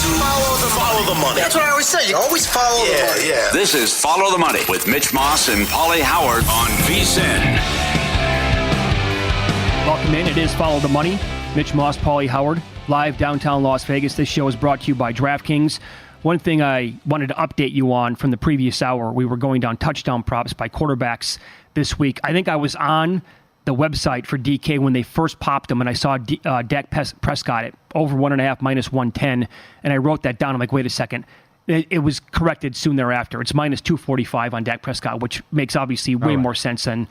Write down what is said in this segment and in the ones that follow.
Follow the money. That's what I always say. You always follow the money. Yeah. This is Follow the Money with Mitch Moss and Pauly Howard on VSiN. Welcome in. It is Follow the Money. Mitch Moss, Pauly Howard, live downtown Las Vegas. This show is brought to you by DraftKings. One thing I wanted to update you on from the previous hour, we were going down touchdown props by quarterbacks this week. I think I was on the website for DK when they first popped them, and I saw Dak Prescott at over 1.5 minus 110, and I wrote that down. I'm like, wait a second. It was corrected soon thereafter. It's minus 245 on Dak Prescott, which makes obviously way more sense than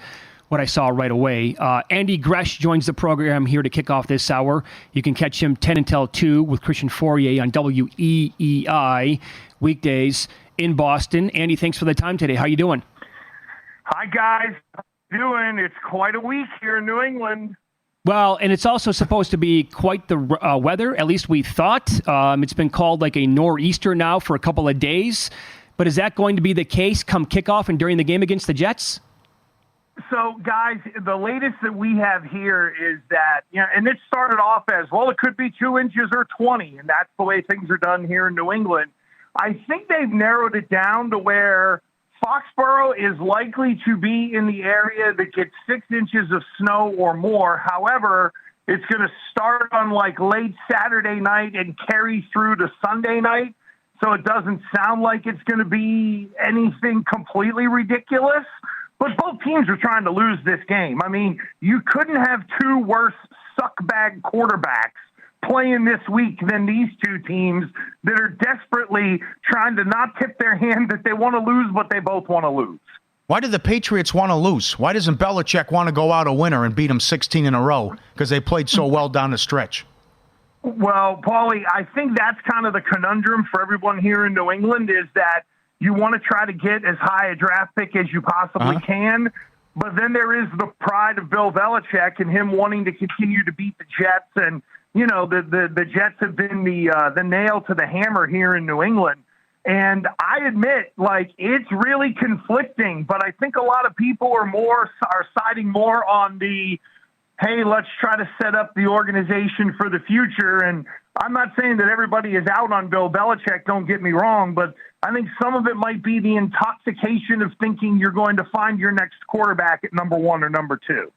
what I saw right away. Andy Gresh joins the program here to kick off this hour. You can catch him 10 until 2 with Christian Fourier on WEEI weekdays in Boston. Andy, thanks for the time today. How you doing? Hi, guys. How you doing? It's quite a week here in New England. Well, and it's also supposed to be quite the weather, at least we thought. It's been called like a nor'easter now for a couple of days. But is that going to be the case come kickoff and during the game against the Jets? So, guys, the latest that we have here is that, and it started off as, well, it could be 2 inches or 20, and that's the way things are done here in New England. I think they've narrowed it down to where Foxborough is likely to be in the area that gets 6 inches of snow or more. However, it's going to start on like late Saturday night and carry through to Sunday night. So it doesn't sound like it's going to be anything completely ridiculous. But both teams are trying to lose this game. I mean, you couldn't have two worse suckbag quarterbacks playing this week than these two teams that are desperately trying to not tip their hand that they want to lose, but they both want to lose. Why do the Patriots want to lose? Why doesn't Belichick want to go out a winner and beat them 16 in a row? Because they played so well down the stretch. Well, Pauly, I think that's kind of the conundrum for everyone here in New England is that you want to try to get as high a draft pick as you possibly can, but then there is the pride of Bill Belichick and him wanting to continue to beat the Jets. And, the Jets have been the nail to the hammer here in New England. And I admit, it's really conflicting, but I think a lot of people are siding more on the, hey, let's try to set up the organization for the future. And I'm not saying that everybody is out on Bill Belichick, don't get me wrong, but I think some of it might be the intoxication of thinking you're going to find your next quarterback at number 1 or number 2.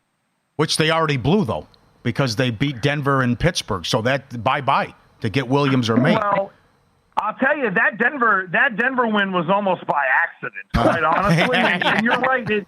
Which they already blew, though, because they beat Denver and Pittsburgh. So that bye-bye to get Williams or May. Well, I'll tell you, that Denver win was almost by accident, quite honestly. And you're right.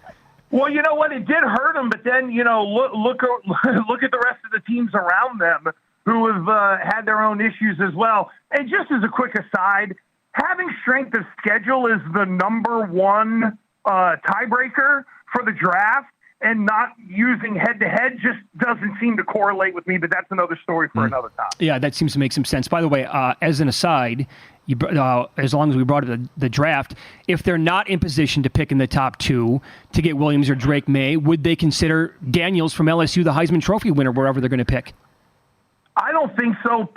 Well, you know what? It did hurt them, but then, look at the rest of the teams around them who have had their own issues as well. And just as a quick aside, having strength of schedule is the number one tiebreaker for the draft, and not using head-to-head just doesn't seem to correlate with me, but that's another story for another time. Yeah, that seems to make some sense. By the way, as an aside, as long as we brought up the draft, if they're not in position to pick in the top 2 to get Williams or Drake May, would they consider Daniels from LSU the Heisman Trophy winner wherever they're going to pick? I don't think so,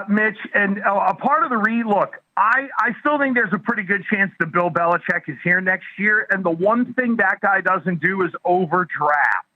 Mitch. And a part of the look, I still think there's a pretty good chance that Bill Belichick is here next year. And the one thing that guy doesn't do is overdraft.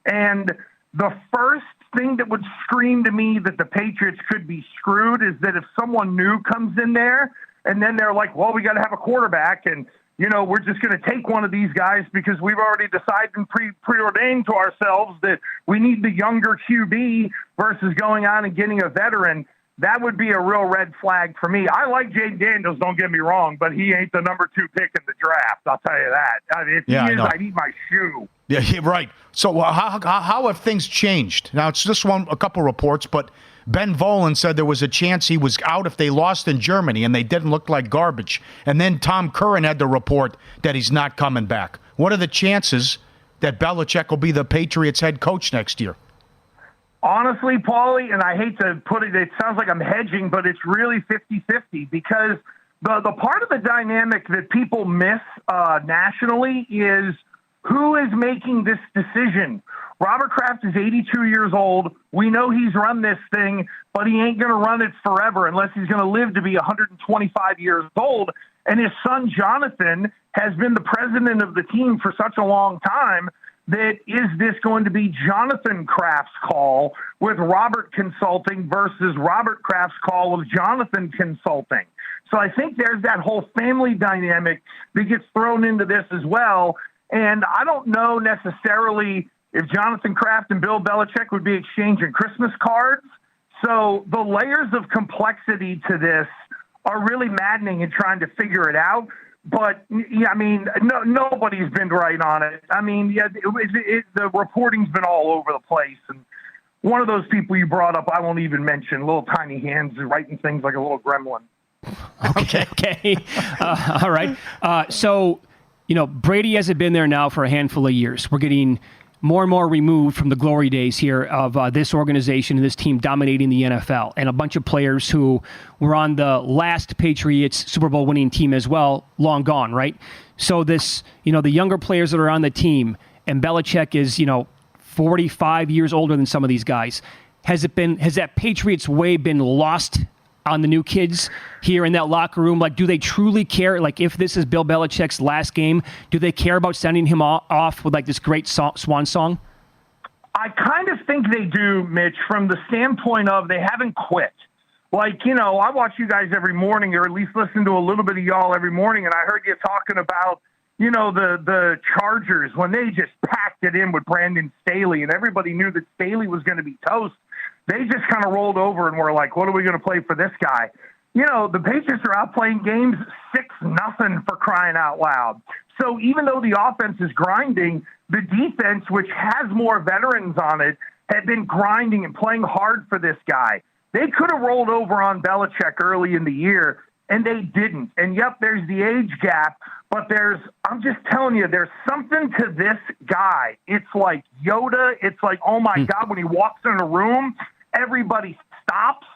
And the first thing that would scream to me that the Patriots could be screwed is that if someone new comes in there and then they're like, well, we got to have a quarterback and, we're just going to take one of these guys because we've already decided and preordained to ourselves that we need the younger QB versus going on and getting a veteran. That would be a real red flag for me. I like Jay Daniels, don't get me wrong, but he ain't the number 2 pick in the draft. I'll tell you that. If he is, I'd eat my shoe. Yeah, right. So how have things changed? Now, it's just a couple reports, but Ben Volen said there was a chance he was out if they lost in Germany, and they didn't look like garbage. And then Tom Curran had the report that he's not coming back. What are the chances that Belichick will be the Patriots head coach next year? Honestly, Pauly, and I hate to put it sounds like I'm hedging, but it's really 50-50 because the part of the dynamic that people miss nationally is who is making this decision. Robert Kraft is 82 years old. We know he's run this thing, but he ain't going to run it forever unless he's going to live to be 125 years old. And his son, Jonathan, has been the president of the team for such a long time that is this going to be Jonathan Kraft's call with Robert Consulting versus Robert Kraft's call with Jonathan Consulting. So I think there's that whole family dynamic that gets thrown into this as well. And I don't know necessarily if Jonathan Kraft and Bill Belichick would be exchanging Christmas cards. So the layers of complexity to this are really maddening in trying to figure it out. But, yeah, I mean, nobody's been right on it. I mean, yeah, the reporting's been all over the place. And one of those people you brought up, I won't even mention, little tiny hands writing things like a little gremlin. Okay. All right. So, Brady hasn't been there now for a handful of years. We're getting more and more removed from the glory days here of this organization and this team dominating the NFL, and a bunch of players who were on the last Patriots Super Bowl winning team as well, long gone, right? So this, the younger players that are on the team, and Belichick is, 45 years older than some of these guys. Has that Patriots way been lost on the new kids here in that locker room? Like, do they truly care? Like, if this is Bill Belichick's last game, do they care about sending him off with like this great swan song? I kind of think they do, Mitch, from the standpoint of they haven't quit. Like, I watch you guys every morning, or at least listen to a little bit of y'all every morning, and I heard you talking about, the Chargers when they just packed it in with Brandon Staley, and everybody knew that Staley was going to be toast. They just kind of rolled over and were like, what are we going to play for this guy? The Patriots are out playing games 6-0 for crying out loud. So even though the offense is grinding, the defense, which has more veterans on it, had been grinding and playing hard for this guy. They could have rolled over on Belichick early in the year, and they didn't. And yep, there's the age gap, but I'm just telling you, there's something to this guy. It's like Yoda. It's like, oh my God, when he walks in a room, everybody stops.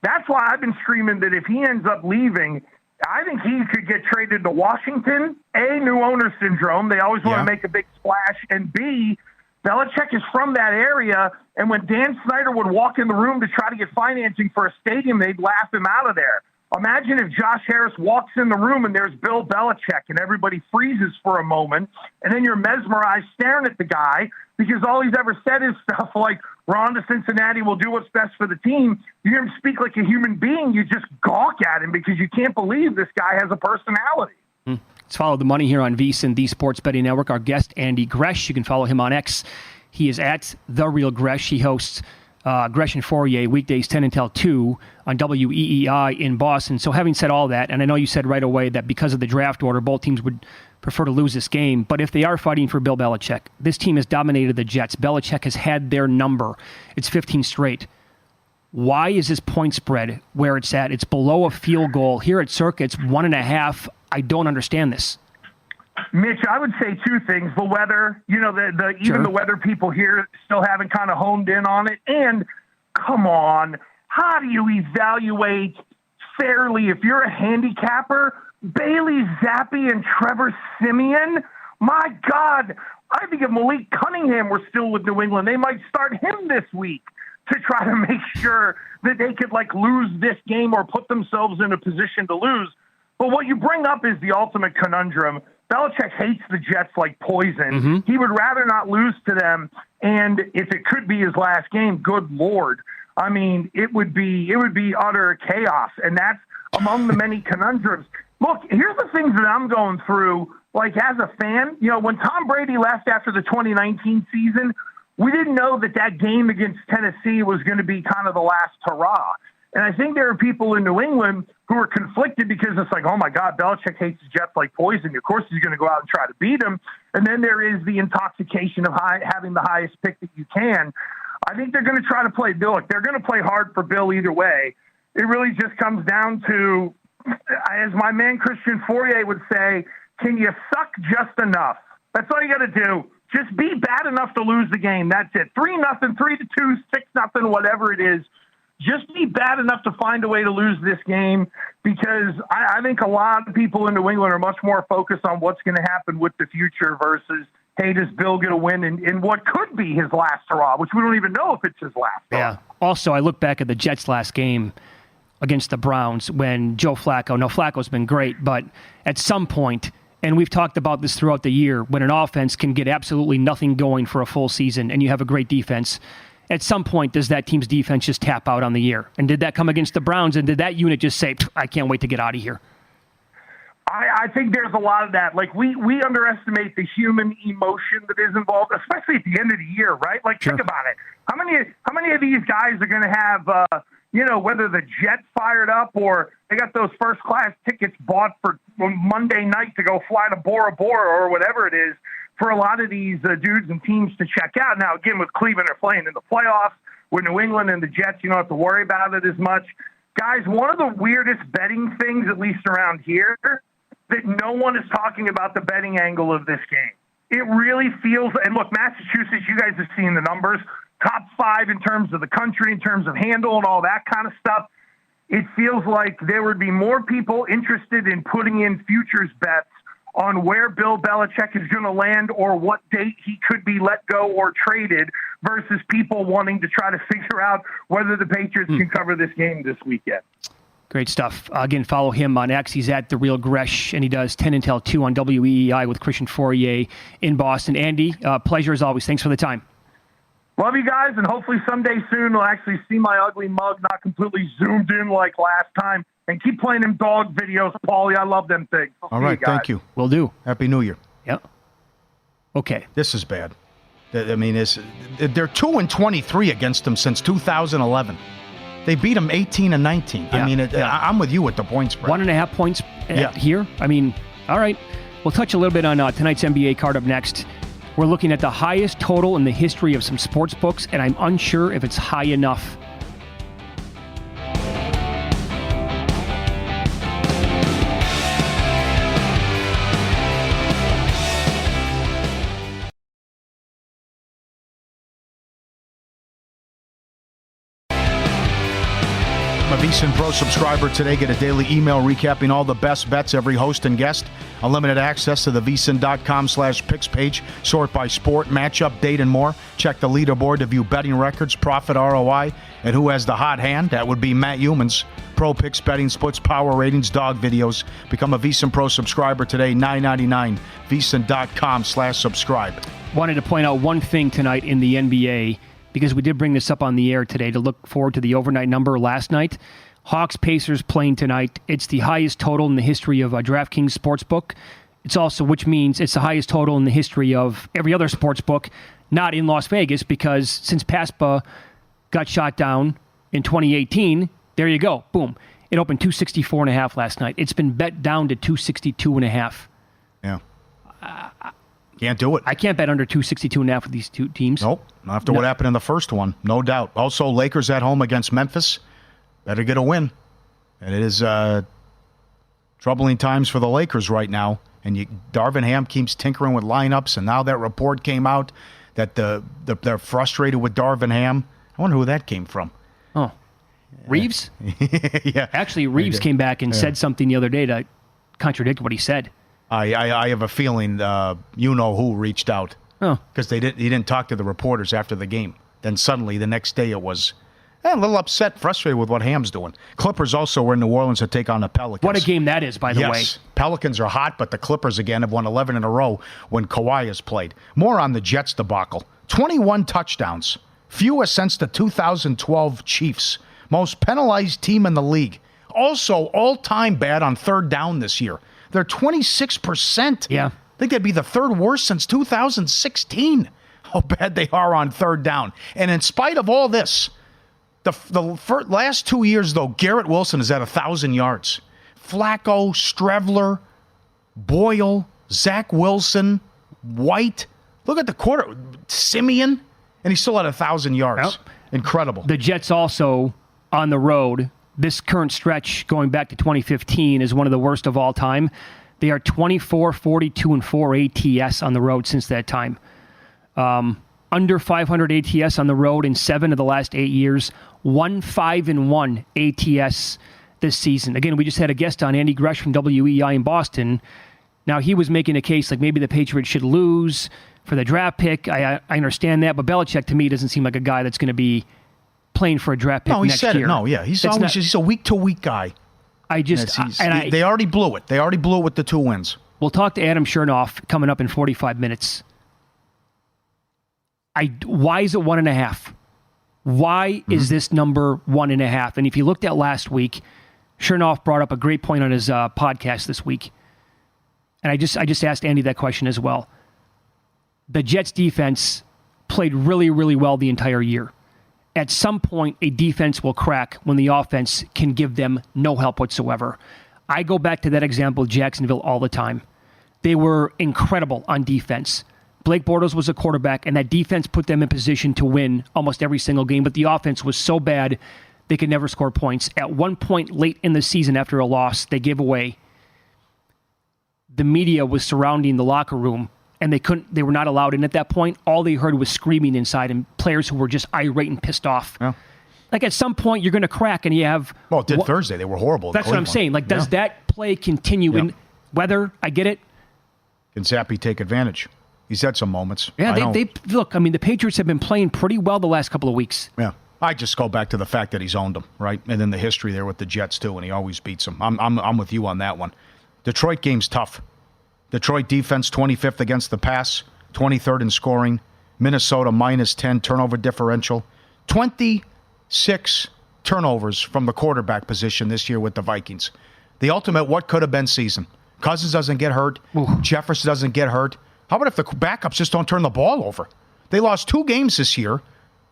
That's why I've been screaming that if he ends up leaving, I think he could get traded to Washington. A, new owner syndrome. They always want to make a big splash. And B, Belichick is from that area. And when Dan Snyder would walk in the room to try to get financing for a stadium, they'd laugh him out of there. Imagine if Josh Harris walks in the room and there's Bill Belichick and everybody freezes for a moment, and then you're mesmerized staring at the guy because all he's ever said is stuff like, we're on to Cincinnati, we'll do what's best for the team. You hear him speak like a human being, you just gawk at him because you can't believe this guy has a personality. Let's follow the money here on VSiN, the Sports Betting Network. Our guest, Andy Gresh. You can follow him on X. He is at The Real Gresh. He hosts Gresh and Fourier weekdays 10 until 2 on WEEI in Boston. So having said all that, and I know you said right away that because of the draft order, both teams would prefer to lose this game, but if they are fighting for Bill Belichick, this team has dominated the Jets. Belichick has had their number. It's 15 straight. Why is this point spread where it's at? It's below a field goal. Here at Circa, it's 1.5. I don't understand this. Mitch, I would say two things. The weather, even the weather people here still haven't kind of honed in on it. And come on, how do you evaluate fairly if you're a handicapper? Bailey Zappi and Trevor Siemian? My God, I think if Malik Cunningham were still with New England, they might start him this week to try to make sure that they could lose this game or put themselves in a position to lose. But what you bring up is the ultimate conundrum. Belichick hates the Jets like poison. Mm-hmm. He would rather not lose to them. And if it could be his last game, good Lord. I mean, it would be utter chaos. And that's among the many conundrums. Look, here's the things that I'm going through, as a fan. When Tom Brady left after the 2019 season, we didn't know that game against Tennessee was going to be kind of the last hurrah. And I think there are people in New England who are conflicted because it's like, oh, my God, Belichick hates the Jets like poison. Of course, he's going to go out and try to beat them. And then there is the intoxication of having the highest pick that you can. I think they're going to try to play Bill. They're going to play hard for Bill either way. It really just comes down to, as my man Christian Fourier would say, can you suck just enough? That's all you got to do. Just be bad enough to lose the game. That's it. 3-0, 3-2, 6-0, whatever it is. Just be bad enough to find a way to lose this game, because I think a lot of people in New England are much more focused on what's going to happen with the future versus, hey, does Bill get a win in what could be his last hurrah, which we don't even know if it's his last hurrah. Yeah. Also, I look back at the Jets' last game against the Browns when Flacco's been great, but at some point And we've talked about this throughout the year. When an offense can get absolutely nothing going for a full season and you have a great defense, at some point does that team's defense just tap out on the year? And did that come against the Browns? And did that unit just say, I can't wait to get out of here? I think there's a lot of that. Like, we underestimate the human emotion that is involved, especially at the end of the year, right? Like, Sure. Think about it. How many of these guys are going to have, whether the Jets fired up or they got those first-class tickets bought for Monday night to go fly to Bora Bora or whatever it is for a lot of these dudes and teams to check out. Now, again, with Cleveland, they're playing in the playoffs. With New England and the Jets, you don't have to worry about it as much. Guys, one of the weirdest betting things, at least around here, that no one is talking about the betting angle of this game. It really feels, and look, Massachusetts, you guys have seen the numbers, top 5 in terms of the country, in terms of handle and all that kind of stuff. It feels like there would be more people interested in putting in futures bets on where Bill Belichick is going to land or what date he could be let go or traded versus people wanting to try to figure out whether the Patriots can cover this game this weekend. Great stuff. Again, follow him on X. He's at The Real Gresh, and he does 10 until 2 on WEEI with Christian Fourier in Boston. Andy, pleasure as always. Thanks for the time. Love you guys, and hopefully someday soon we'll actually see my ugly mug not completely zoomed in like last time. And keep playing them dog videos, Pauly. I love them things. All right, thank you. Will do. Happy New Year. Yep. Okay. This is bad. I mean, they're 2-23 against them since 2011. They beat them 18-19. Yeah, I mean, yeah. I'm with you with the point spread. 1.5 points here. I mean, all right. We'll touch a little bit on tonight's NBA card up next. We're looking at the highest total in the history of some sports books, and I'm unsure if it's high enough. I'm a VSiN Pro subscriber today. Get a daily email recapping all the best bets, every host and guest. Unlimited access to the VSiN.com/picks page. Sort by sport, matchup, date, and more. Check the leaderboard to view betting records, profit, ROI, and who has the hot hand. That would be Matt Humans. Pro picks, betting splits, power ratings, dog videos. Become a VSiN Pro subscriber today, $9.99. VSiN.com/subscribe. Wanted to point out one thing tonight in the NBA, because we did bring this up on the air today to look forward to the overnight number last night. Hawks-Pacers playing tonight. It's the highest total in the history of DraftKings Sportsbook. It's also, which means it's the highest total in the history of every other sportsbook, not in Las Vegas, because since PASPA got shot down in 2018, there you go. Boom. It opened 264.5 last night. It's been bet down to 262.5. Yeah. Can't do it. I can't bet under 262.5 with these two teams. Nope. Not after what happened in the first one. No doubt. Also, Lakers at home against Memphis. Better get a win. And it is troubling times for the Lakers right now. And Darvin Ham keeps tinkering with lineups. And now that report came out that they're frustrated with Darvin Ham. I wonder who that came from. Oh. Reeves? Yeah. Actually, Reeves came back and said something the other day to contradict what he said. I have a feeling you-know-who reached out. Oh. Because he didn't talk to the reporters after the game. Then suddenly, the next day, it was a little upset, frustrated with what Ham's doing. Clippers also were in New Orleans to take on the Pelicans. What a game that is, by the way. Pelicans are hot, but the Clippers, again, have won 11 in a row when Kawhi has played. More on the Jets debacle. 21 touchdowns. Fewest since the 2012 Chiefs. Most penalized team in the league. Also, all-time bad on third down this year. They're 26%. Yeah. I think they'd be the third worst since 2016. How bad they are on third down. And in spite of all this, the last 2 years, though, Garrett Wilson is at 1,000 yards. Flacco, Strevler, Boyle, Zach Wilson, White. Look at the quarter. Simeon. And he's still at 1,000 yards. Yep. Incredible. The Jets also on the road. This current stretch going back to 2015 is one of the worst of all time. They are 24, 42, and 4 ATS on the road since that time. Under 500 ATS on the road in 7 of the last 8 years. 1-5-1 ATS this season. Again, we just had a guest on, Andy Gresh from WEEI in Boston. Now, he was making a case like maybe the Patriots should lose for the draft pick. I understand that, but Belichick, to me, doesn't seem like a guy that's going to be playing for a draft pick next year. No, yeah. He's a week-to-week guy. They already blew it. They already blew it with the 2 wins. We'll talk to Adam Chernoff coming up in 45 minutes. Why is it 1.5? Why is this number 1.5? And if you looked at last week, Chernoff brought up a great point on his podcast this week. And I just asked Andy that question as well. The Jets defense played really, really well the entire year. At some point, a defense will crack when the offense can give them no help whatsoever. I go back to that example of Jacksonville all the time. They were incredible on defense. Blake Bortles was a quarterback, and that defense put them in position to win almost every single game, but the offense was so bad they could never score points. At one point late in the season after a loss, they gave away. The media was surrounding the locker room, and they were not allowed in at that point. All they heard was screaming inside and players who were just irate and pissed off. Yeah. Like at some point you're going to crack and you have... Well, it did Thursday. They were horrible. That's what I'm saying. Like, does that play continue in weather? I get it. Can Zappe take advantage? He's had some moments. Yeah, they look, I mean, the Patriots have been playing pretty well the last couple of weeks. Yeah. I just go back to the fact that he's owned them, right? And then the history there with the Jets, too, and he always beats them. I'm with you on that one. Detroit game's tough. Detroit defense, 25th against the pass, 23rd in scoring. Minnesota, -10 turnover differential. 26 turnovers from the quarterback position this year with the Vikings. The ultimate what could have been season. Cousins doesn't get hurt. Ooh. Jefferson doesn't get hurt. How about if the backups just don't turn the ball over? They lost 2 games this year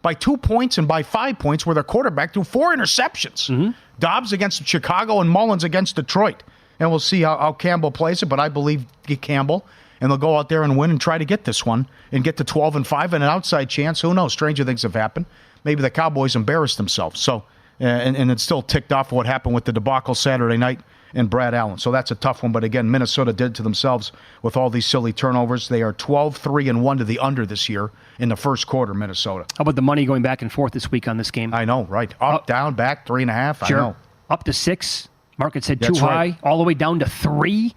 by 2 points and by 5 points where their quarterback threw 4 interceptions. Mm-hmm. Dobbs against Chicago and Mullins against Detroit. And we'll see how Campbell plays it, but I believe Campbell, and they'll go out there and win and try to get this one and get to 12-5 and an outside chance. Who knows? Stranger things have happened. Maybe the Cowboys embarrassed themselves. So, and it's still ticked off what happened with the debacle Saturday night and Brad Allen. So that's a tough one. But again, Minnesota did to themselves with all these silly turnovers. They are 12-3-1 to the under this year in the first quarter, Minnesota. How about the money going back and forth this week on this game? I know, right. Up, down, back, 3.5. Sure. I know. Up to 6. Market said too high, all the way down to 3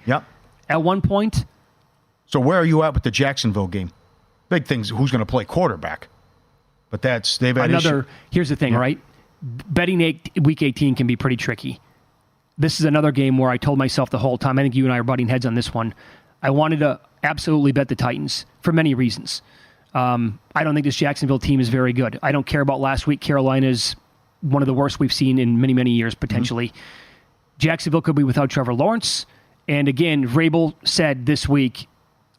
at one point. So where are you at with the Jacksonville game? Big things, who's going to play quarterback? But they've had Here's the thing, right? Betting week 18 can be pretty tricky. This is another game where I told myself the whole time, I think you and I are butting heads on this one, I wanted to absolutely bet the Titans for many reasons. I don't think this Jacksonville team is very good. I don't care about last week. Carolina's one of the worst we've seen in many, many years, potentially. Mm-hmm. Jacksonville could be without Trevor Lawrence. And again, Vrabel said this week,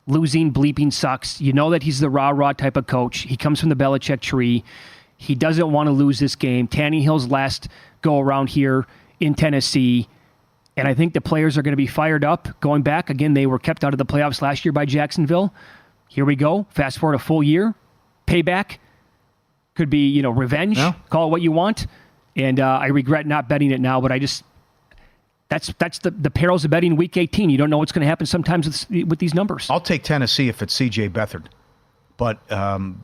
losing bleeping sucks. You know that he's the rah-rah type of coach. He comes from the Belichick tree. He doesn't want to lose this game. Tannehill's last go-around here in Tennessee. And I think the players are going to be fired up. Going back, again, they were kept out of the playoffs last year by Jacksonville. Here we go. Fast forward a full year. Payback. Could be, revenge. Yeah. Call it what you want. And I regret not betting it now, but I just... That's the perils of betting week 18. You don't know what's going to happen sometimes with these numbers. I'll take Tennessee if it's C.J. Beathard. But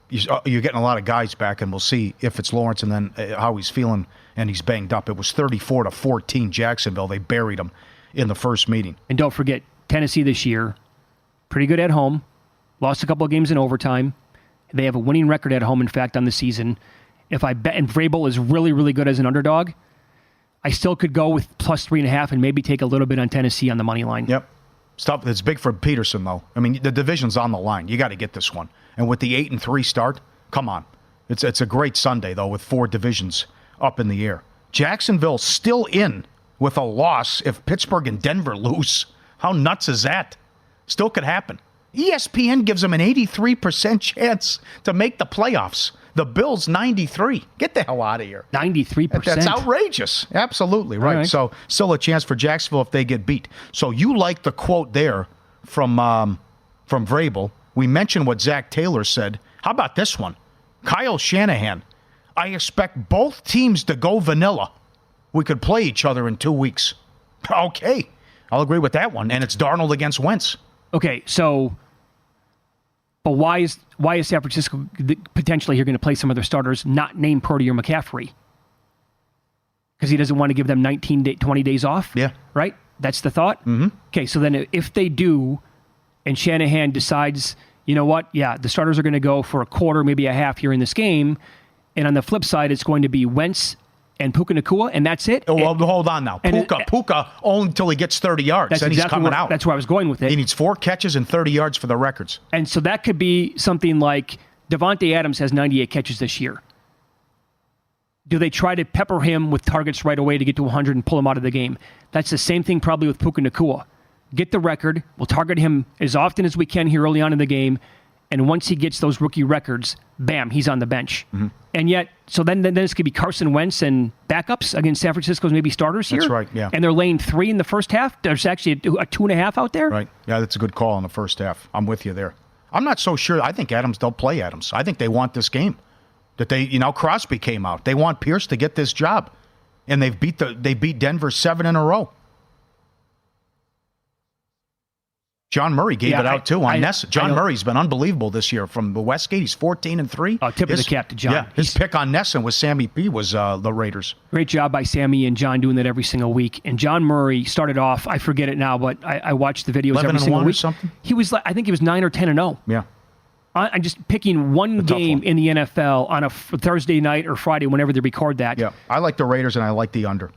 you're getting a lot of guys back, and we'll see if it's Lawrence and then how he's feeling, and he's banged up. It was 34-14 Jacksonville. They buried him in the first meeting. And don't forget, Tennessee this year, pretty good at home. Lost a couple of games in overtime. They have a winning record at home, in fact, on the season. If I bet, and Vrabel is really, really good as an underdog, I still could go with plus 3.5 and maybe take a little bit on Tennessee on the money line. Yep. Stuff that's big for Peterson, though. I mean, the division's on the line. You got to get this one. And with the 8-3 start, come on. It's a great Sunday, though, with 4 divisions up in the air. Jacksonville still in with a loss if Pittsburgh and Denver lose. How nuts is that? Still could happen. ESPN gives them an 83% chance to make the playoffs. The Bills, 93. Get the hell out of here. 93%. That's outrageous. Absolutely, right. So still a chance for Jacksonville if they get beat. So you like the quote there from Vrabel. We mentioned what Zach Taylor said. How about this one? Kyle Shanahan. I expect both teams to go vanilla. We could play each other in 2 weeks. Okay. I'll agree with that one. And it's Darnold against Wentz. Okay, so... But why is San Francisco potentially here going to play some of their starters not named Purdy or McCaffrey? Because he doesn't want to give them 20 days off? Yeah. Right? That's the thought? Mm-hmm. Okay, so then if they do, and Shanahan decides, you know what, yeah, the starters are going to go for a quarter, maybe a half here in this game, and on the flip side, it's going to be Wentz and Puka Nacua, and that's it. Oh, well, hold on now. Puka only until he gets 30 yards. Then he's coming out. That's where I was going with it. He needs 4 catches and 30 yards for the records. And so that could be something like Devontae Adams has 98 catches this year. Do they try to pepper him with targets right away to get to 100 and pull him out of the game? That's the same thing probably with Puka Nacua. Get the record. We'll target him as often as we can here early on in the game. And once he gets those rookie records, bam, he's on the bench. Mm-hmm. And yet, so then this could be Carson Wentz and backups against San Francisco's maybe starters here. That's right, yeah. And they're laying 3 in the first half. There's actually a 2.5 out there. Right. Yeah, that's a good call in the first half. I'm with you there. I'm not so sure. I think they'll play Adams. I think they want this game. That Crosby came out. They want Pierce to get this job. And they beat Denver 7 in a row. John Murray gave it out too on Nessa. John Murray's been unbelievable this year from the Westgate. He's 14-3. Tip of the cap to John. Yeah, his pick on Nessa with Sammy P was the Raiders. Great job by Sammy and John doing that every single week. And John Murray started off, I forget it now, but I watched the videos every single week. Or something? He was, I think he was 9 or 10-0. Yeah. I'm just picking one game in the NFL on a Thursday night or Friday, whenever they record that. Yeah, I like the Raiders and I like the under.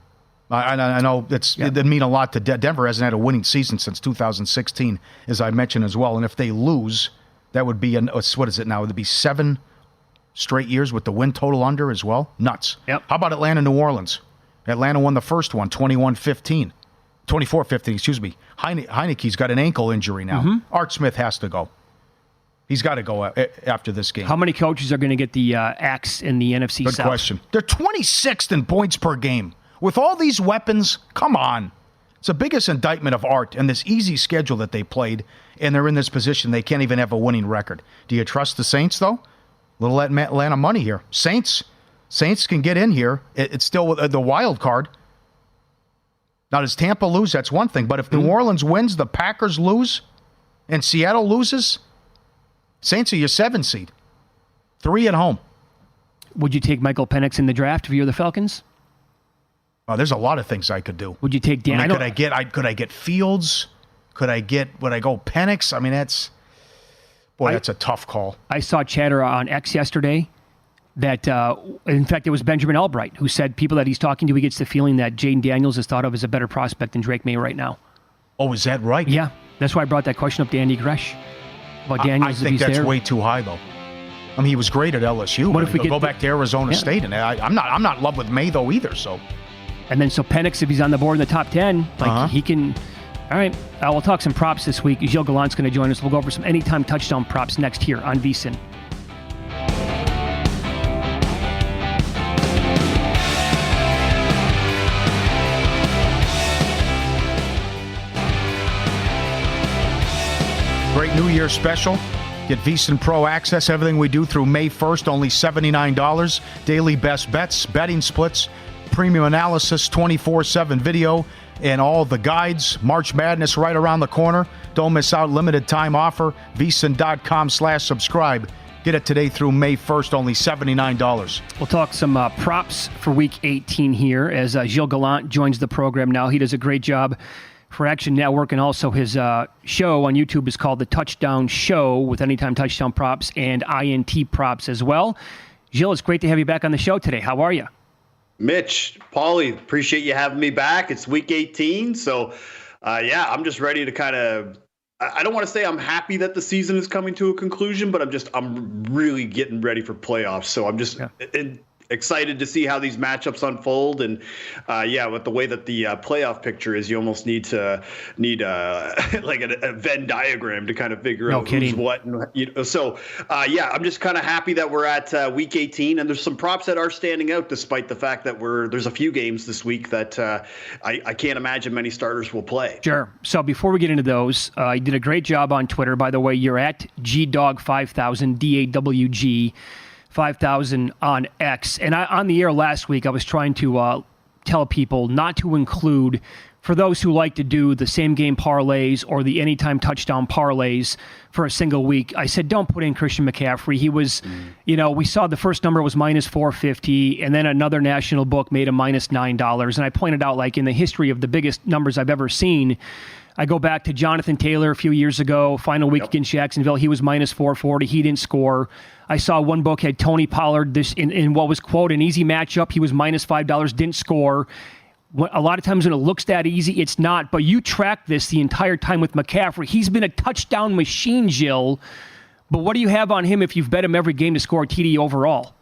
I know it didn't mean a lot to Denver. Hasn't had a winning season since 2016, as I mentioned as well. And if they lose, that would be what is it now? It would be 7 straight years with the win total under as well. Nuts. Yep. How about Atlanta, New Orleans? Atlanta won the first one, 24-15. Excuse me. Heineke's got an ankle injury now. Mm-hmm. Art Smith has to go. He's got to go after this game. How many coaches are going to get the axe in the NFC South? Good question. They're 26th in points per game. With all these weapons, come on. It's the biggest indictment of Art and this easy schedule that they played, and they're in this position. They can't even have a winning record. Do you trust the Saints, though? Little Atlanta money here. Saints can get in here. It's still the wild card. Now, does Tampa lose? That's one thing. But if New Orleans wins, the Packers lose, and Seattle loses, Saints are your 7 seed. 3 at home. Would you take Michael Penix in the draft if you're the Falcons? There's a lot of things I could do. Would you take Dan? Could I get Fields? Would I go Penix? I mean, that's a tough call. I saw chatter on X yesterday that, in fact, it was Benjamin Albright who said people that he's talking to, he gets the feeling that Jaden Daniels is thought of as a better prospect than Drake May right now. Oh, is that right? Yeah. That's why I brought that question up to Andy Gresh. About Daniels, I think that's way too high, though. I mean, he was great at LSU. What if we go back to Arizona State? And I'm not in love with May, though, either, so... And then so Penix, if he's on the board in the top 10, he can... All right, we'll talk some props this week. Gilles Gallant's going to join us. We'll go over some anytime touchdown props next here on VSiN. Great New Year special. Get VSiN Pro access. Everything we do through May 1st, only $79. Daily best bets, betting splits, premium analysis, 24/7 video, and all the guides. March Madness right around the corner. Don't miss out. Limited time offer. VSiN.com/subscribe. Get it today through May 1st, only $79. We'll talk some props for Week 18 here as Gilles Gallant joins the program now. He does a great job for Action Network, and also his show on YouTube is called The Touchdown Show with anytime touchdown props and INT props as well. Gilles, it's great to have you back on the show today. How are you? Mitch, Pauly, appreciate you having me back. It's Week 18, so I'm just ready to kind of. I don't want to say I'm happy that the season is coming to a conclusion, but I'm really getting ready for playoffs. So I'm just excited to see how these matchups unfold, and with the way that the playoff picture is, you almost need like a Venn diagram to kind of figure out who's what. And, I'm just kind of happy that we're at Week 18, and there's some props that are standing out despite the fact that there's a few games this week that I can't imagine many starters will play. Sure. So before we get into those, you did a great job on Twitter. By the way, you're at GDawg5000, DAWG. 5,000 on X. And on the air last week, I was trying to tell people not to include, for those who like to do the same game parlays or the anytime touchdown parlays for a single week, I said, don't put in Christian McCaffrey. He was, we saw the first number was minus 450, and then another national book made him minus $9. And I pointed out, like, in the history of the biggest numbers I've ever seen, I go back to Jonathan Taylor a few years ago, final week against Jacksonville. He was minus 440. He didn't score. I saw one book had Tony Pollard this in what was, quote, an easy matchup. He was minus $5, didn't score. A lot of times when it looks that easy, it's not. But you track this the entire time with McCaffrey. He's been a touchdown machine, Gilles. But what do you have on him if you've bet him every game to score a TD overall?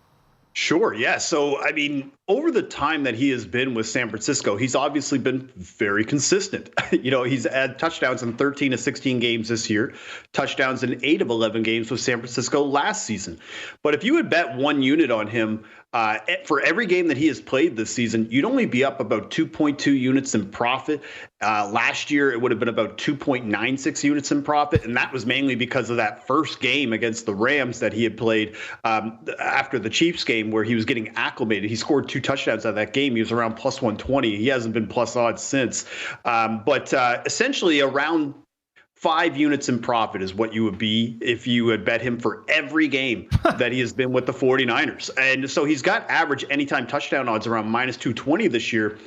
Sure, yeah. So, I mean, over the time that he has been with San Francisco, he's obviously been very consistent. He's had touchdowns in 13 of 16 games this year, touchdowns in 8 of 11 games with San Francisco last season. But if you had bet 1 unit on him for every game that he has played this season, you'd only be up about 2.2 units in profit. Last year, it would have been about 2.96 units in profit, and that was mainly because of that first game against the Rams that he had played after the Chiefs game where he was getting acclimated. He scored 2 touchdowns out of that game. He was around plus 120. He hasn't been plus odds since. But essentially around 5 units in profit is what you would be if you had bet him for every game that he has been with the 49ers. And so he's got average anytime touchdown odds around minus 220 this year.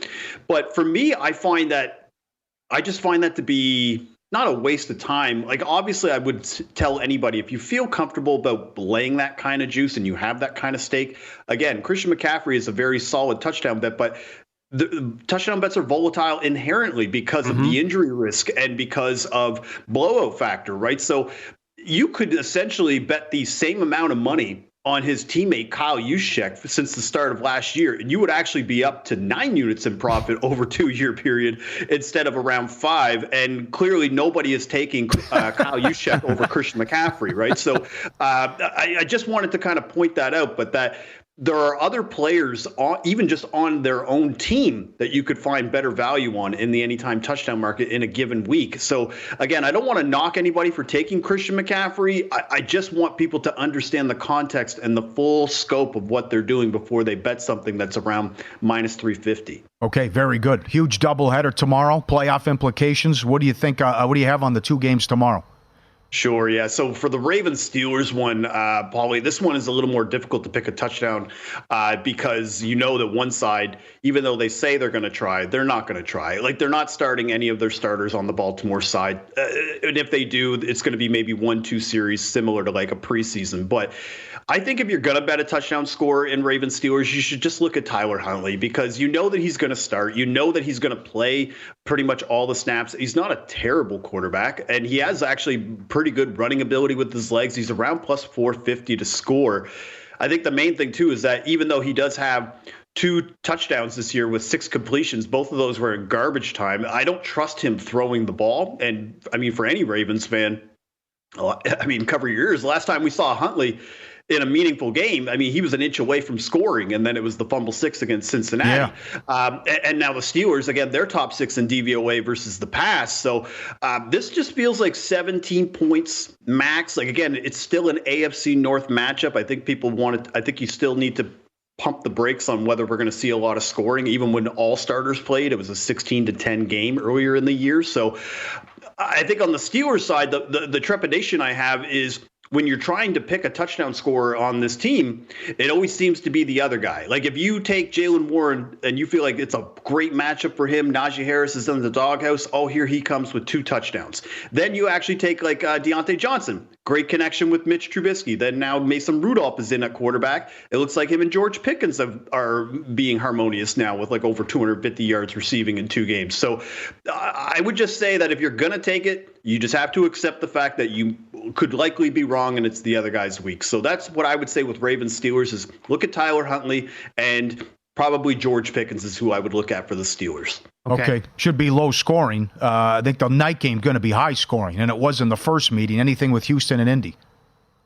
But for me, I just find that to be not a waste of time. Like, obviously, I would tell anybody, if you feel comfortable about laying that kind of juice and you have that kind of stake, again, Christian McCaffrey is a very solid touchdown bet, but the touchdown bets are volatile inherently because of the injury risk and because of blowout factor, right? So you could essentially bet the same amount of money on his teammate Kyle Juszczyk since the start of last year, and you would actually be up to 9 units in profit over a 2-year period instead of around 5. And clearly, nobody is taking Kyle Juszczyk over Christian McCaffrey, right? So I just wanted to kind of point that out, but that there are other players, even just on their own team, that you could find better value on in the anytime touchdown market in a given week. So, again, I don't want to knock anybody for taking Christian McCaffrey. I just want people to understand the context and the full scope of what they're doing before they bet something that's around minus 350. Okay, very good. Huge doubleheader tomorrow. Playoff implications. What do you think? What do you have on the 2 games tomorrow? Sure, yeah. So for the Ravens-Steelers one, Pauly, this one is a little more difficult to pick a touchdown because you know that one side, even though they say they're going to try, they're not going to try. Like, they're not starting any of their starters on the Baltimore side. And if they do, it's going to be maybe 1-2 series similar to like a preseason. But I think if you're going to bet a touchdown score in Ravens-Steelers, you should just look at Tyler Huntley because you know that he's going to start. You know that he's going to play pretty much all the snaps. He's not a terrible quarterback, and he has actually pretty good running ability with his legs. He's around plus 450 to score. I think the main thing, too, is that even though he does have 2 touchdowns this year with 6 completions, both of those were in garbage time. I don't trust him throwing the ball. And, I mean, for any Ravens fan, I mean, cover your ears. Last time we saw Huntley in a meaningful game, I mean, he was an inch away from scoring, and then it was the fumble 6 against Cincinnati. Yeah. And now the Steelers, again, they're top 6 in DVOA versus the pass. So this just feels like 17 points max. Like, again, it's still an AFC North matchup. I think I think you still need to pump the brakes on whether we're going to see a lot of scoring. Even when all starters played, it was a 16-10 game earlier in the year. So I think on the Steelers side, the trepidation I have is when you're trying to pick a touchdown scorer on this team, it always seems to be the other guy. Like, if you take Jaylen Warren and you feel like it's a great matchup for him, Najee Harris is in the doghouse. Oh, here he comes with 2 touchdowns. Then you actually take like Deontay Johnson. Great connection with Mitch Trubisky. Then now Mason Rudolph is in at quarterback. It looks like him and George Pickens are being harmonious now with like over 250 yards receiving in 2 games. So I would just say that if you're going to take it, you just have to accept the fact that you could likely be wrong and it's the other guy's week. So that's what I would say with Ravens Steelers is look at Tyler Huntley, and probably George Pickens is who I would look at for the Steelers. Okay. Should be low scoring. I think the night game going to be high scoring, and it was in the first meeting. Anything with Houston and Indy?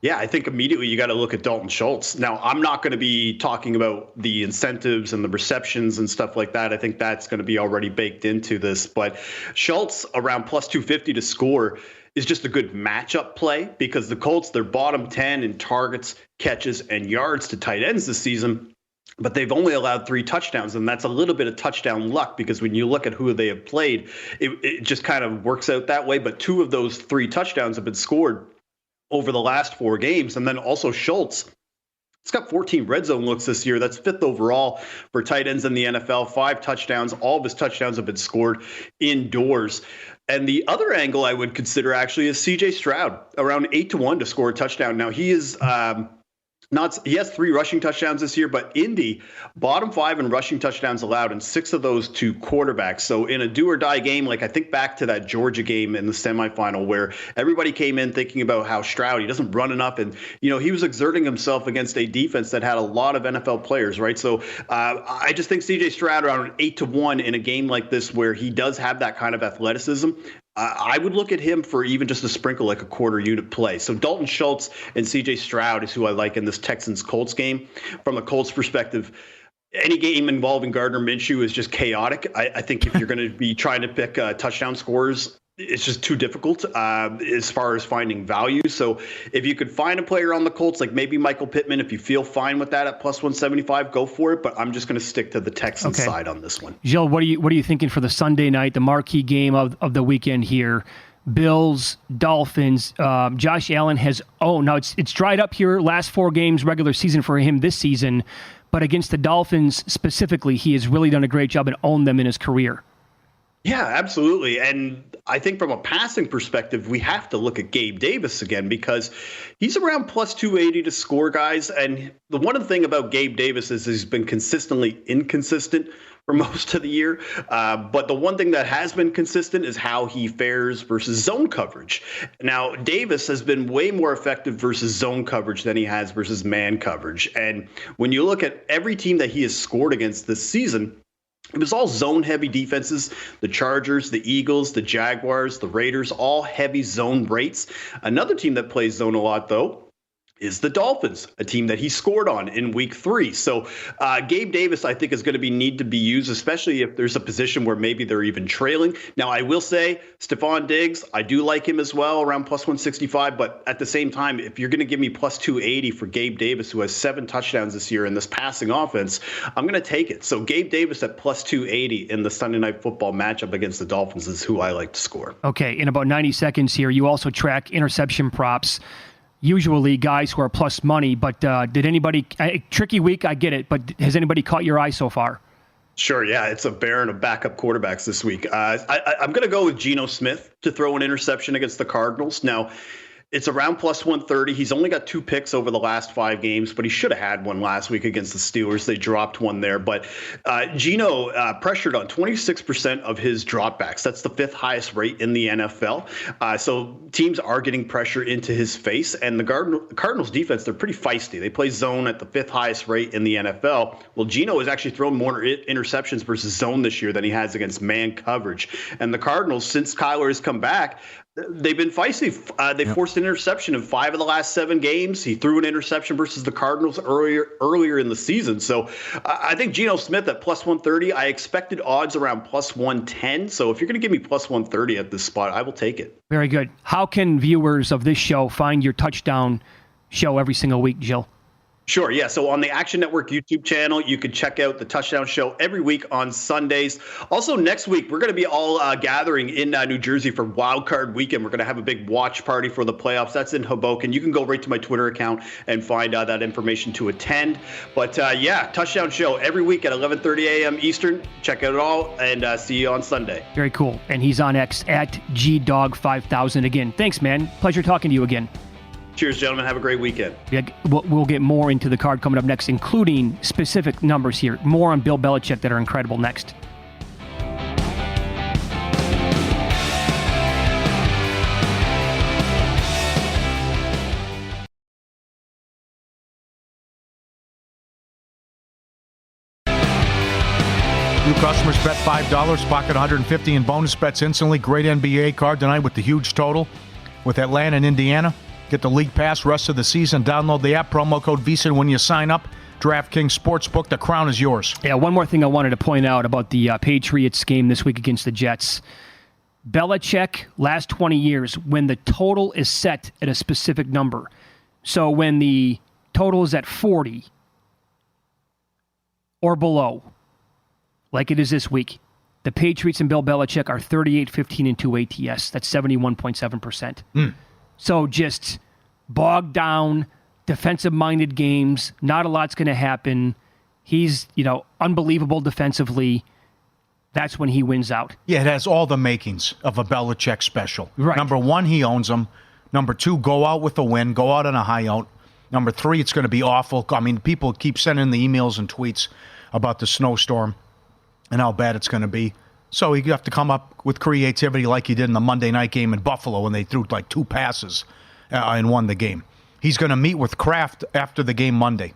Yeah, I think immediately you got to look at Dalton Schultz. Now, I'm not going to be talking about the incentives and the receptions and stuff like that. I think that's going to be already baked into this. But Schultz around plus 250 to score is just a good matchup play because the Colts, they're bottom 10 in targets, catches, and yards to tight ends this season. But they've only allowed 3 touchdowns, and that's a little bit of touchdown luck because when you look at who they have played, it just kind of works out that way. But 2 of those 3 touchdowns have been scored over the last 4 games. And then also Schultz, He's got 14 red zone looks this year. That's 5th overall for tight ends in the NFL. 5 touchdowns. All of his touchdowns have been scored indoors. And the other angle I would consider actually is C.J. Stroud, around 8-1 to score a touchdown. Now he is he has 3 rushing touchdowns this year, but Indy bottom 5 in rushing touchdowns allowed, and 6 of those to quarterbacks. So in a do or die game, like I think back to that Georgia game in the semifinal where everybody came in thinking about how Stroud, he doesn't run enough, and he was exerting himself against a defense that had a lot of NFL players, right? So I just think CJ Stroud around 8-1 in a game like this where he does have that kind of athleticism. I would look at him for even just a sprinkle, like a quarter unit play. So Dalton Schultz and CJ Stroud is who I like in this Texans-Colts game. From a Colts perspective, any game involving Gardner Minshew is just chaotic. I think if you're going to be trying to pick touchdown scorers, it's just too difficult as far as finding value. So if you could find a player on the Colts, like maybe Michael Pittman, if you feel fine with that at plus 175, go for it. But I'm just going to stick to the Texans side on this one. Gilles, what are you thinking for the Sunday night, the marquee game of the weekend here? Bills, Dolphins. Josh Allen has now it's dried up here. Last 4 games regular season for him this season, but against the Dolphins specifically, he has really done a great job and owned them in his career. Yeah, absolutely. And I think from a passing perspective, we have to look at Gabe Davis again because he's around plus 280 to score, guys. And the one thing about Gabe Davis is he's been consistently inconsistent for most of the year. But the one thing that has been consistent is how he fares versus zone coverage. Now, Davis has been way more effective versus zone coverage than he has versus man coverage. And when you look at every team that he has scored against this season, it was all zone-heavy defenses. The Chargers, the Eagles, the Jaguars, the Raiders, all heavy zone rates. Another team that plays zone a lot, though, is the Dolphins, a team that he scored on in week 3. So Gabe Davis, I think, is going to need to be used, especially if there's a position where maybe they're even trailing. Now, I will say Stephon Diggs, I do like him as well, around plus 165. But at the same time, if you're going to give me plus 280 for Gabe Davis, who has 7 touchdowns this year in this passing offense, I'm going to take it. So Gabe Davis at plus 280 in the Sunday Night Football matchup against the Dolphins is who I like to score. Okay, in about 90 seconds here, you also track interception props. Usually guys who are plus money, but did anybody, tricky week, I get it, but has anybody caught your eye so far? Sure, yeah, it's a baron of backup quarterbacks this week. I'm going to go with Geno Smith to throw an interception against the Cardinals. Now, it's around plus 130. He's only got 2 picks over the last 5 games, but he should have had one last week against the Steelers. They dropped one there. But Geno pressured on 26% of his dropbacks. That's the 5th highest rate in the NFL. So teams are getting pressure into his face. And the Cardinals defense, they're pretty feisty. They play zone at the 5th highest rate in the NFL. Well, Geno has actually thrown more interceptions versus zone this year than he has against man coverage. And the Cardinals, since Kyler has come back, they've been feisty. They forced an interception in 5 of the last 7 games. He threw an interception versus the Cardinals earlier in the season. So I think Geno Smith at plus 130. I expected odds around plus 110. So if you're going to give me plus 130 at this spot, I will take it. Very good. How can viewers of this show find your touchdown show every single week, Gilles? Sure, yeah. So on the Action Network YouTube channel, you can check out the Touchdown Show every week on Sundays. Also, next week, we're going to be all gathering in New Jersey for Wild Card Weekend. We're going to have a big watch party for the playoffs. That's in Hoboken. You can go right to my Twitter account and find that information to attend. But, yeah, Touchdown Show every week at 11:30 a.m. Eastern. Check it out all, and see you on Sunday. Very cool. And he's on X at GDog5000 again. Thanks, man. Pleasure talking to you again. Cheers, gentlemen. Have a great weekend. Yeah, we'll get more into the card coming up next, including specific numbers here. More on Bill Belichick that are incredible next. New customers bet $5, pocket $150 in bonus bets instantly. Great NBA card tonight with the huge total with Atlanta and Indiana. Get the league pass rest of the season. Download the app, promo code VSiN when you sign up. DraftKings Sportsbook, the crown is yours. Yeah, one more thing I wanted to point out about the Patriots game this week against the Jets. Belichick, last 20 years, when the total is set at a specific number. So when the total is at 40 or below, like it is this week, the Patriots and Bill Belichick are 38-15-2 ATS. That's 71.7%. So just bogged down, defensive-minded games. Not a lot's going to happen. He's, unbelievable defensively. That's when he wins out. Yeah, it has all the makings of a Belichick special. Right. Number one, he owns them. Number two, go out with a win. Go out on a high note. Number three, it's going to be awful. I mean, people keep sending the emails and tweets about the snowstorm and how bad it's going to be. So you have to come up with creativity like he did in the Monday night game in Buffalo when they threw like 2 passes and won the game. He's going to meet with Kraft after the game Monday.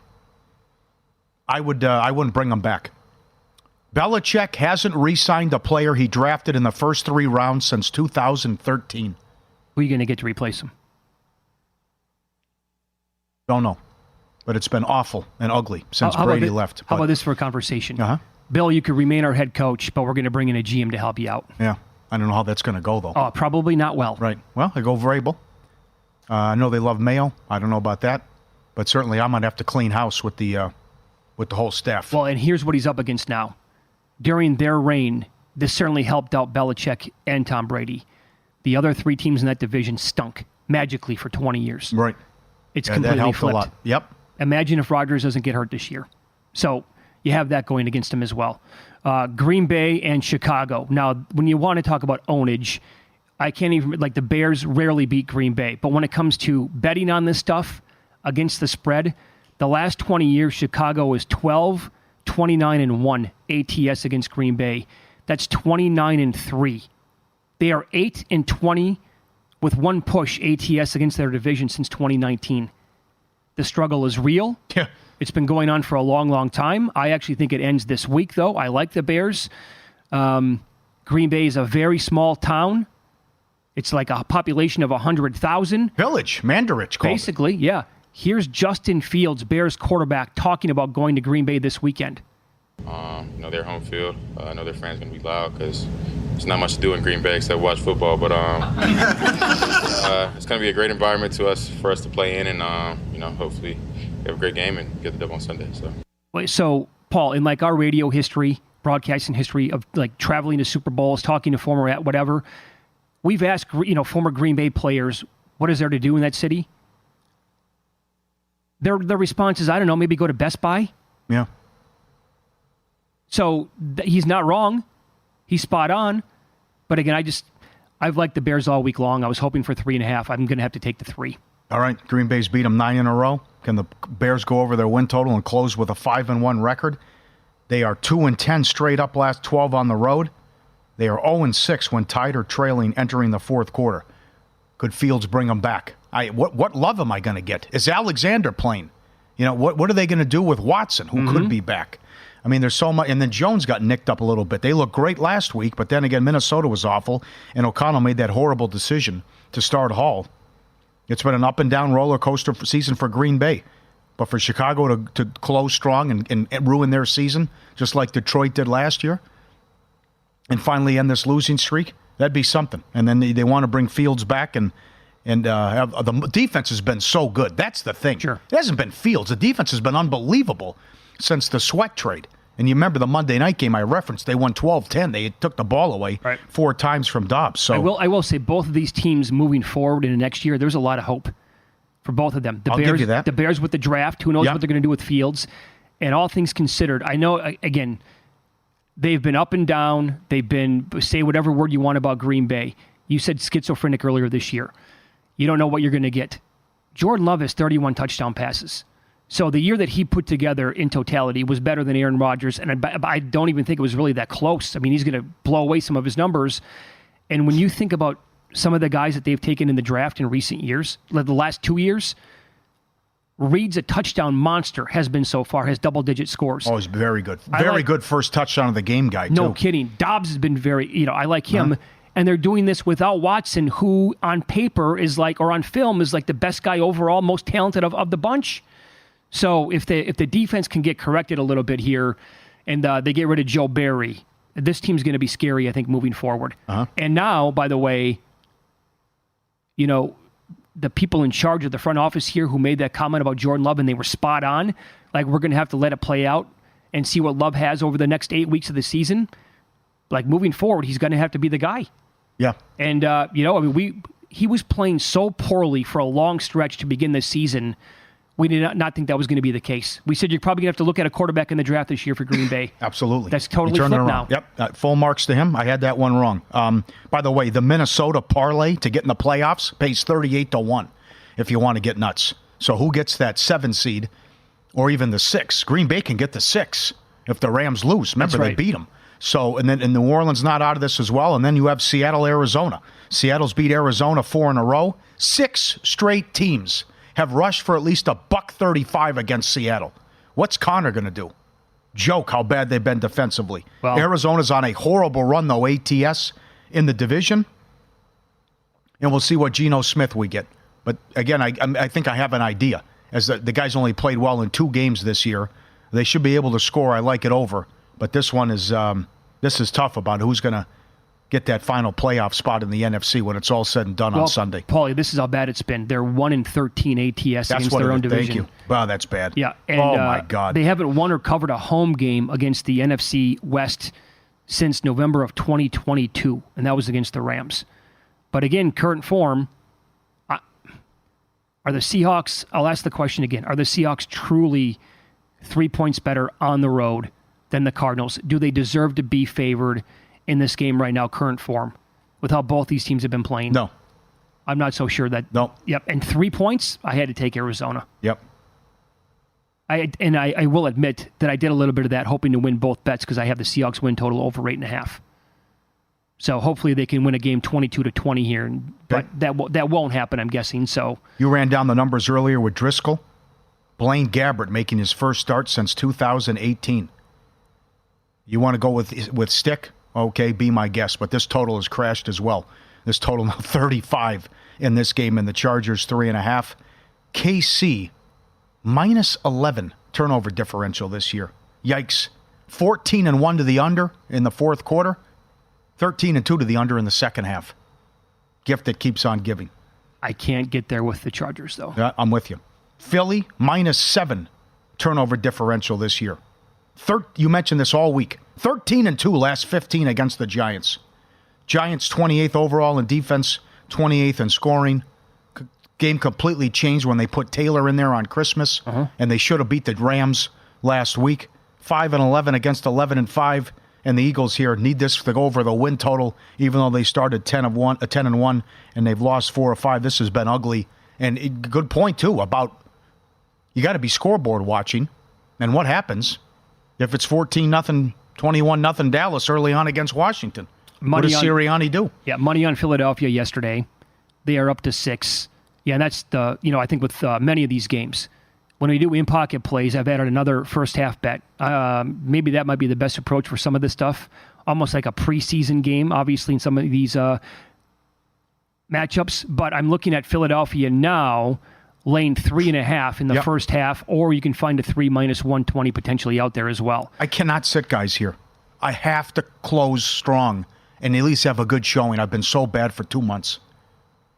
I wouldn't bring him back. Belichick hasn't re-signed a player he drafted in the first 3 rounds since 2013. Who are you going to get to replace him? Don't know. But it's been awful and ugly since Brady left. How about this for a conversation? Uh-huh. Bill, you could remain our head coach, but we're going to bring in a GM to help you out. Yeah. I don't know how that's going to go, though. Oh, probably not well. Right. Well, I go Vrabel. I know they love Mayo. I don't know about that. But certainly I'm going to have to clean house with the whole staff. Well, and here's what he's up against now. During their reign, this certainly helped out Belichick and Tom Brady. The other 3 teams in that division stunk magically for 20 years. Right. It's completely that helped flipped. a lot. Yep. Imagine if Rodgers doesn't get hurt this year. So you have that going against him as well. Green Bay and Chicago. Now, when you want to talk about ownage, I can't even, the Bears rarely beat Green Bay. But when it comes to betting on this stuff against the spread, the last 20 years, Chicago is 12, 29-1 ATS against Green Bay. That's 29-3. They are 8-20 with 1 push ATS against their division since 2019. The struggle is real. Yeah. It's been going on for a long, long time. I actually think it ends this week, though. I like the Bears. Green Bay is a very small town. It's like a population of 100,000. Village, Mandarich. Basically, yeah. Here's Justin Fields, Bears quarterback, talking about going to Green Bay this weekend. Their home field. I know their fans going to be loud because there's not much to do in Green Bay except watch football. But it's going to be a great environment for us to play in, and hopefully we have a great game and get the dub on Sunday. So Paul, in our radio history, broadcasting history of traveling to Super Bowls, talking to former whatever, we've asked former Green Bay players what is there to do in that city. Their response is, I don't know, maybe go to Best Buy. Yeah. So he's not wrong. He's spot on. But again, I've liked the Bears all week long. I was hoping for 3.5. I'm going to have to take the 3. All right. Green Bay's beat them 9 in a row. Can the Bears go over their win total and close with a 5-1 record? They are 2-10 straight up last 12 on the road. They are 0-6 when tied or trailing entering the fourth quarter. Could Fields bring them back? What love am I going to get? Is Alexander playing? What are they going to do with Watson, who could be back? I mean, there's so much. And then Jones got nicked up a little bit. They looked great last week, but then again, Minnesota was awful, and O'Connell made that horrible decision to start Hall. It's been an up-and-down roller coaster season for Green Bay. But for Chicago to close strong and ruin their season, just like Detroit did last year, and finally end this losing streak, that'd be something. And then they want to bring Fields back, and the defense has been so good. That's the thing. Sure. It hasn't been Fields. The defense has been unbelievable since the Sweat trade. And you remember the Monday night game I referenced, they won 12-10. They took the ball away 4 times from Dobbs. So I will say both of these teams moving forward into next year, there's a lot of hope for both of them. I'll give you that. The Bears with the draft, who knows what they're going to do with Fields. And all things considered, I know, again, they've been up and down. They've been, say whatever word you want about Green Bay. You said schizophrenic earlier this year. You don't know what you're going to get. Jordan Love has 31 touchdown passes. So the year that he put together in totality was better than Aaron Rodgers, and I don't even think it was really that close. I mean, he's going to blow away some of his numbers. And when you think about some of the guys that they've taken in the draft in recent years, the last 2 years, Reed's a touchdown monster, has been so far, has double-digit scores. Oh, he's very good. Very good first touchdown of the game guy, too. No kidding. Dobbs has been very, I like him. And they're doing this without Watson, who on paper is or on film is the best guy overall, most talented of the bunch. So if the defense can get corrected a little bit here and they get rid of Joe Barry, this team's going to be scary, I think, moving forward. And now, by the way, the people in charge of the front office here who made that comment about Jordan Love, and they were spot on, we're going to have to let it play out and see what Love has over the next 8 weeks of the season. Moving forward, he's going to have to be the guy. Yeah. And, he was playing so poorly for a long stretch to begin this season we did not think that was going to be the case. We said you're probably going to have to look at a quarterback in the draft this year for Green Bay. Absolutely. That's totally flipped now. Yep, full marks to him. I had that one wrong. By the way, the Minnesota parlay to get in the playoffs pays 38-1 if you want to get nuts. So who gets that 7 seed or even the 6? Green Bay can get the 6 if the Rams lose. Remember, they beat them. So, and then New Orleans not out of this as well. And then you have Seattle, Arizona. Seattle's beat Arizona 4 in a row. 6 straight teams have rushed for at least $135 against Seattle. What's Connor going to do? Joke how bad they've been defensively. Well, Arizona's on a horrible run, though, ATS in the division. And we'll see what Geno Smith we get. But, again, I think I have an idea. As the guy's only played well in 2 games this year. They should be able to score. I like it over. But this one is tough about who's going to get that final playoff spot in the NFC when it's all said and done on Sunday. Paulie, this is how bad it's been. They're 1-13 ATS against their own division. Thank you. Wow, that's bad. Yeah. And, oh, my God. They haven't won or covered a home game against the NFC West since November of 2022, and that was against the Rams. But again, current form, are the Seahawks, I'll ask the question again, are the Seahawks truly 3 points better on the road than the Cardinals? Do they deserve to be favored in this game right now, current form, with how both these teams have been playing? No. I'm not so sure that. No. Yep. And 3 points, I had to take Arizona. Yep. I will admit that I did a little bit of that, hoping to win both bets because I have the Seahawks win total over 8.5. So hopefully they can win a game 22-20 here, but that won't happen, I'm guessing. So you ran down the numbers earlier with Driscoll. Blaine Gabbert making his first start since 2018. You want to go with Stick? Okay, be my guest. But this total has crashed as well. This total now 35 in this game, and the Chargers 3.5. KC minus 11 turnover differential this year. Yikes. 14-1 to the under in the fourth quarter. 13-2 to the under in the second half. Gift that keeps on giving. I can't get there with the Chargers, though. I'm with you. Philly minus 7 turnover differential this year. You mentioned this all week. 13-2 last 15 against the Giants. Giants 28th overall in defense, 28th in scoring. Game completely changed when they put Taylor in there on Christmas, and they should have beat the Rams last week. 5-11 against 11-5, and the Eagles here need this to go over the win total, even though they started 10-1, and they've lost 4 or 5. This has been ugly, and good point too about you got to be scoreboard watching, and what happens if it's 14-0, 21-0 Dallas early on against Washington? What does Sirianni do? Yeah, money on Philadelphia yesterday. They are up to 6. Yeah, and that's I think with many of these games, when we do in-pocket plays, I've added another first-half bet. Maybe that might be the best approach for some of this stuff, almost like a preseason game, obviously, in some of these matchups. But I'm looking at Philadelphia now, laying 3.5 in the first half, or you can find a 3 minus 120 potentially out there as well. I cannot sit guys here. I have to close strong and at least have a good showing. I've been so bad for 2 months.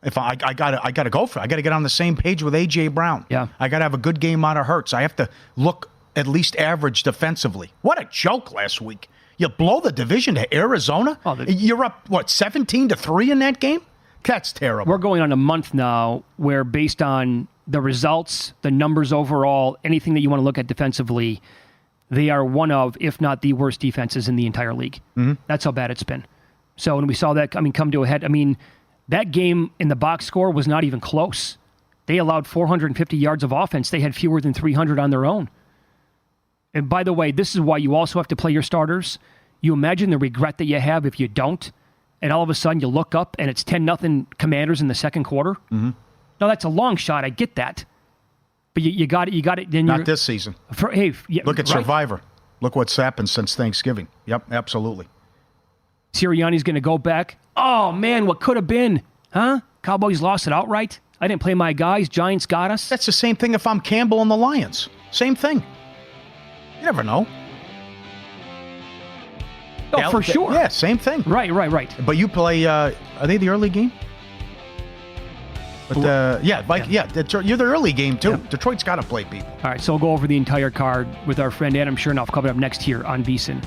If I gotta go for it. I gotta get on the same page with A.J. Brown. Yeah. I gotta have a good game out of Hurts. I have to look at least average defensively. What a joke last week. You blow the division to Arizona? You're up, 17-3 in that game? That's terrible. We're going on a month now where based on the results, the numbers overall, anything that you want to look at defensively, they are one of, if not the worst defenses in the entire league. Mm-hmm. That's how bad it's been. So when we saw that come to a head, that game in the box score was not even close. They allowed 450 yards of offense. They had fewer than 300 on their own. And by the way, this is why you also have to play your starters. You imagine the regret that you have if you don't, and all of a sudden you look up and it's 10-0 Commanders in the second quarter. Mm-hmm. No, that's a long shot. I get that. But you got it. Then not this season. Look at Survivor. Look what's happened since Thanksgiving. Yep, absolutely. Sirianni's going to go back. Oh, man, what could have been? Huh? Cowboys lost it outright. I didn't play my guys. Giants got us. That's the same thing if I'm Campbell and the Lions. Same thing. You never know. Oh, for sure. Yeah, same thing. Right. But you play, are they the early game? But you're the early game, too. Yeah. Detroit's got to play people. All right, so we'll go over the entire card with our friend Adam Chernoff coming up next here on VSiN.